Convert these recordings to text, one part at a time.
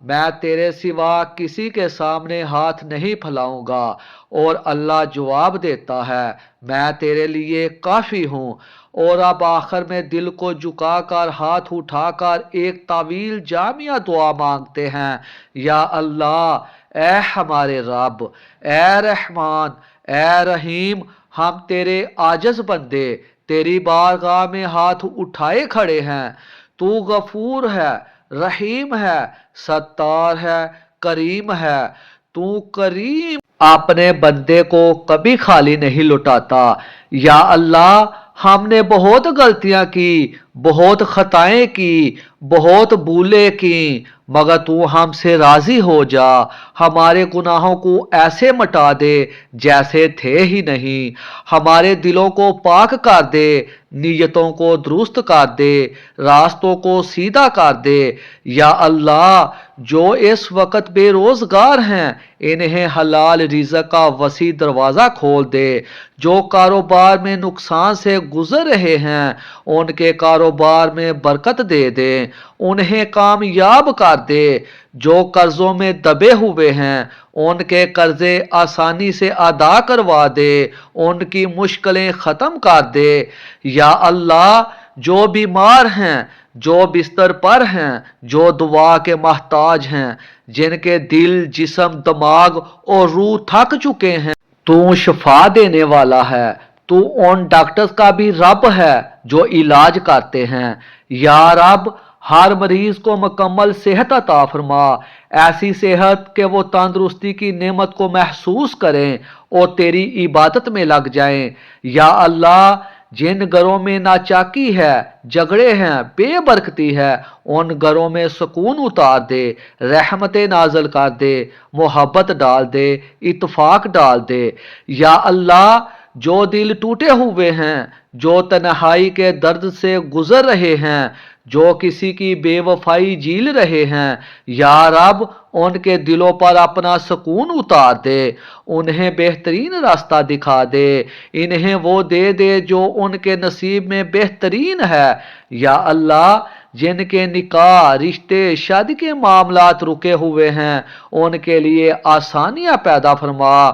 میں تیرے سوا کسی کے سامنے ہاتھ نہیں پھیلاؤں گا۔ اور اللہ جواب دیتا ہے میں تیرے لیے کافی ہوں۔ اور اب آخر میں دل کو جھکا کر ہاتھ اٹھا کر ایک طویل جامعہ دعا مانگتے ہیں، یا اللہ اے ہمارے رب، اے رحمان، اے رحیم، ہم تیرے عاجز بندے تیری بارگاہ میں ہاتھ اٹھائے کھڑے ہیں۔ تو غفور ہے، رحیم ہے، ستار ہے، کریم ہے۔ تو کریم اپنے بندے کو کبھی خالی نہیں لوٹاتا۔ یا اللہ ہم نے بہت غلطیاں کی، بہت خطائیں کی، بہت بھولیں کی، مگر تو ہم سے راضی ہو جا، ہمارے گناہوں کو ایسے مٹا دے جیسے تھے ہی نہیں، ہمارے دلوں کو پاک کر دے، نیتوں کو درست کر دے، راستوں کو سیدھا کر دے۔ یا اللہ جو اس وقت بے روزگار ہیں انہیں حلال رزق کا وسیع دروازہ کھول دے، جو کاروبار میں نقصان سے گزر رہے ہیں ان کے کاروبار میں برکت دے دے، انہیں کامیاب کر دے، جو قرضوں میں دبے ہوئے ہیں ان کے قرضے آسانی سے ادا کروا دے، ان کی مشکلیں ختم کر دے۔ یا اللہ جو بیمار ہیں، جو بستر پر ہیں، جو دعا کے محتاج ہیں، جن کے دل، جسم، دماغ اور روح تھک چکے ہیں، تو شفا دینے والا ہے، تو ان ڈاکٹرز کا بھی رب ہے جو علاج کرتے ہیں۔ یا رب ہر مریض کو مکمل صحت عطا فرما، ایسی صحت کہ وہ تندرستی کی نعمت کو محسوس کریں اور تیری عبادت میں لگ جائیں۔ یا اللہ جن گھروں میں ناچاکی ہے، جھگڑے ہیں، بے برکتی ہے، ان گھروں میں سکون اتار دے، رحمتیں نازل کر دے، محبت ڈال دے، اتفاق ڈال دے۔ یا اللہ جو دل ٹوٹے ہوئے ہیں، جو تنہائی کے درد سے گزر رہے ہیں، جو کسی کی بے وفائی جھیل رہے ہیں، یا رب ان کے دلوں پر اپنا سکون اتار دے، انہیں بہترین راستہ دکھا دے، انہیں وہ دے دے جو ان کے نصیب میں بہترین ہے۔ یا اللہ جن کے نکاح، رشتے، شادی کے معاملات رکے ہوئے ہیں ان کے لیے آسانیاں پیدا فرما،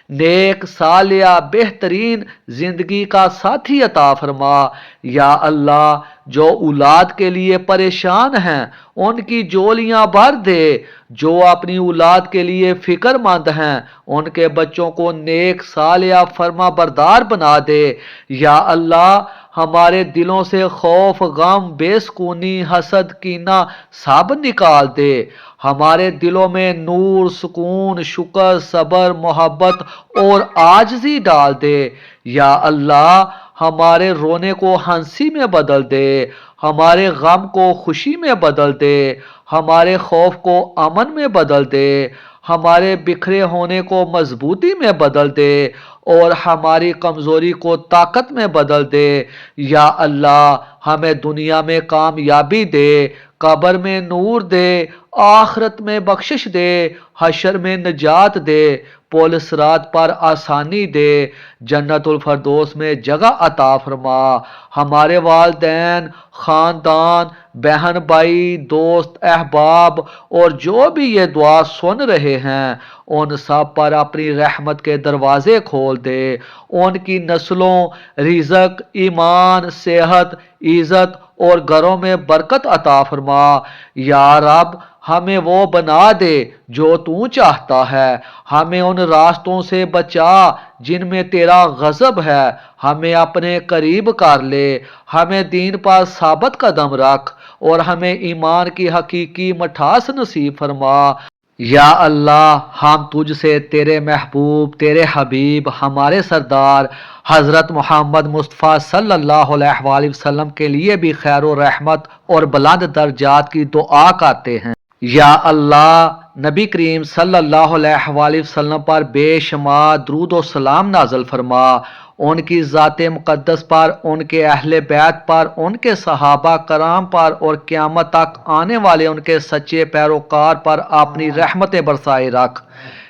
نیک صالح بہترین زندگی کا ساتھی عطا فرما۔ یا اللہ جو اولاد کے لیے پریشان ہیں ان کی جولیاں بھر دے، جو اپنی اولاد کے لیے فکر مند ہیں ان کے بچوں کو نیک صالح فرما بردار بنا دے۔ یا اللہ ہمارے دلوں سے خوف، غم، بے سکونی، حسد، کینہ سب نکال دے، ہمارے دلوں میں نور، سکون، شکر، صبر، محبت اور عاجزی ڈال دے۔ یا اللہ ہمارے رونے کو ہنسی میں بدل دے، ہمارے غم کو خوشی میں بدل دے، ہمارے خوف کو امن میں بدل دے، ہمارے بکھرے ہونے کو مضبوطی میں بدل دے اور ہماری کمزوری کو طاقت میں بدل دے۔ یا اللہ ہمیں دنیا میں کامیابی دے، قبر میں نور دے، آخرت میں بخشش دے، حشر میں نجات دے، پل صراط پر آسانی دے، جنت الفردوس میں جگہ عطا فرما۔ ہمارے والدین، خاندان، بہن بھائی، دوست، احباب اور جو بھی یہ دعا سن رہے ہیں ان سب پر اپنی رحمت کے دروازے کھول دے، ان کی نسلوں، رزق، ایمان، صحت، عزت اور گھروں میں برکت عطا فرما۔ یا رب ہمیں وہ بنا دے جو تو چاہتا ہے، ہمیں ان راستوں سے بچا جن میں تیرا غضب ہے، ہمیں اپنے قریب کر لے، ہمیں دین پر ثابت قدم رکھ اور ہمیں ایمان کی حقیقی مٹھاس نصیب فرما۔ یا اللہ ہم تجھ سے تیرے محبوب، تیرے حبیب، ہمارے سردار حضرت محمد مصطفیٰ صلی اللہ علیہ وآلہ وسلم کے لیے بھی خیر و رحمت اور بلند درجات کی دعا کرتے ہیں۔ یا اللہ نبی کریم صلی اللہ علیہ وآلہ وسلم پر بے شمار درود و سلام نازل فرما، ان کی ذات مقدس پر، ان کے اہل بیت پر، ان کے صحابہ کرام پر اور قیامت تک آنے والے ان کے سچے پیروکار پر اپنی رحمتیں برسائے رکھ۔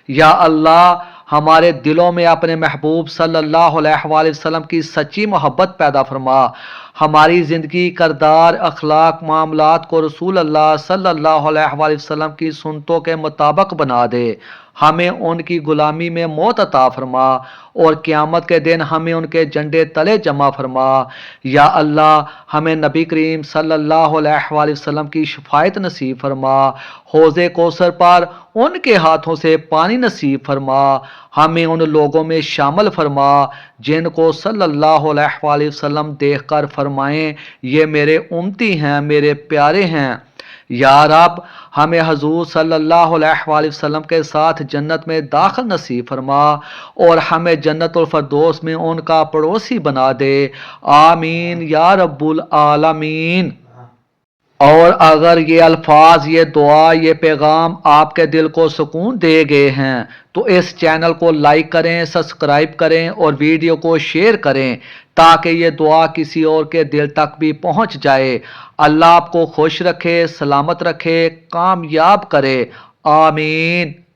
یا اللہ ہمارے دلوں میں اپنے محبوب صلی اللہ علیہ وآلہ وسلم کی سچی محبت پیدا فرما، ہماری زندگی کردار اخلاق معاملات کو رسول اللہ صلی اللہ علیہ وآلہ وسلم کی سنتوں کے مطابق بنا دے، ہمیں ان کی غلامی میں موت عطا فرما اور قیامت کے دن ہمیں ان کے جھنڈے تلے جمع فرما۔ یا اللہ ہمیں نبی کریم صلی اللہ علیہ وآلہ وسلم کی شفاعت نصیب فرما، حوض کوثر پر ان کے ہاتھوں سے پانی نصیب فرما، ہمیں ان لوگوں میں شامل فرما جن کو صلی اللہ علیہ وآلہ وسلم دیکھ کر فرمائیں یہ میرے امتی ہیں، میرے پیارے ہیں۔ یا رب ہمیں حضور صلی اللہ علیہ وآلہ وسلم کے ساتھ جنت میں داخل نصیب فرما اور ہمیں جنت الفردوس میں ان کا پڑوسی بنا دے، آمین یا رب العالمین۔ اور اگر یہ الفاظ، یہ دعا، یہ پیغام آپ کے دل کو سکون دے گئے ہیں تو اس چینل کو لائک کریں، سبسکرائب کریں اور ویڈیو کو شیئر کریں تاکہ یہ دعا کسی اور کے دل تک بھی پہنچ جائے۔ اللہ آپ کو خوش رکھے، سلامت رکھے، کامیاب کرے، آمین۔